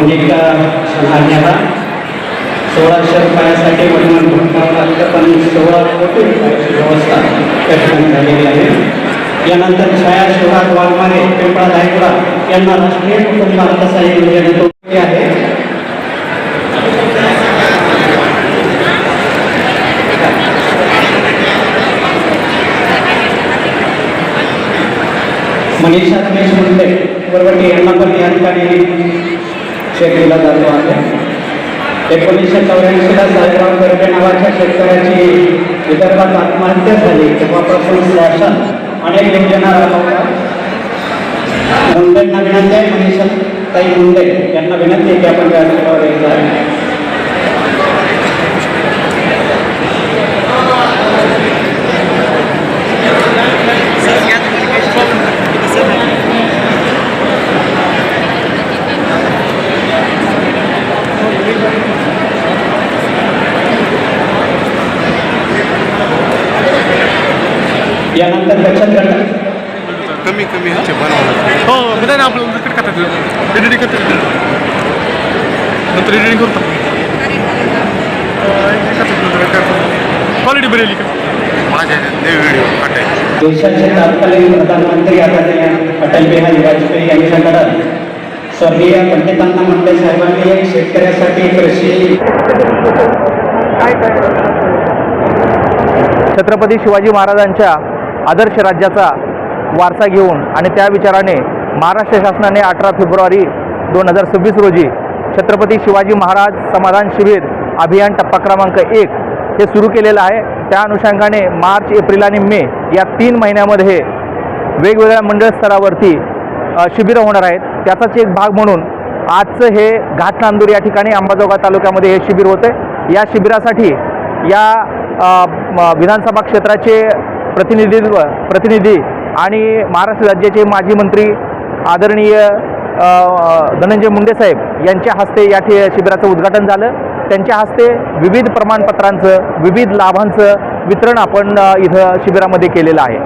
अंगिका संघाला 1600 रुपयासाठी वजन भरपावं लागतं, पण 16 कोटी रुपयाची व्यवस्था त्या ठिकाणी झालेली आहे। यानंतर छाया शिवराज वाघमारे पिंपळा धायगुडा यांना राष्ट्रीय कुटुंब अर्थसहाय्य योजनेतून आहे। मनीषा दिनेश मुंडे वरवटी यांना पण या ठिकाणी चेक दिला जातो आहे। 1984ला साहेबराव कर्वे नावाच्या शेतकऱ्याची विदर्भात आत्महत्या झाली तेव्हापासून शासन अनेक योजना राबवतात। मुंडेंना विनंती आहे, मनीषा ताई मुंडे यांना विनंती आहे की आपण व्यासपीठावर यायचं आहे। यानंतर बचत गट कमी ह्याचे बनवलं हो नाही ना आपलं तिकडे करतात एडिटिंग करतात नंतर एडिटिंग करतो क्वालिटी बरेली का माझ्या व्हिडिओ काढायचे। देशाचे तत्कालीन प्रधानमंत्री आदरणीय अटल बिहारी वाजपेयी यांच्याकडं स्वर्गीय पंडितांना मुंडे साहेबांनी एक शेतकऱ्यासाठी कृषी छत्रपती शिवाजी महाराजांच्या आदर्श राज्याचा वारसा घेऊन आणि त्या विचाराने महाराष्ट्र शासनाने 18 फेब्रुवारी 2026 रोजी छत्रपती शिवाजी महाराज समाधान शिबिर अभियान टप्पा क्रमांक 1 हे सुरू केलेलं आहे। त्या अनुषंगाने मार्च, एप्रिल आणि मे या 3 महिन्यामध्ये वेगवेगळ्या मंडळ स्तरावरती शिबिरं होणार आहेत। त्याचाच एक भाग म्हणून आजचं हे घाट नांदूर या ठिकाणी अंबाजोगाई तालुक्यामध्ये हे शिबिर होते। या शिबिरासाठी या विधानसभा क्षेत्राचे प्रतिनिधी आणि महाराष्ट्र राज्याचे माजी मंत्री आदरणीय धनंजय मुंडे साहेब यांच्या हस्ते या शिबिराचं उद्घाटन झालं। त्यांच्या हस्ते विविध प्रमाणपत्रांचं, विविध लाभांचं वितरण आपण इथं शिबिरामध्ये केलेलं आहे।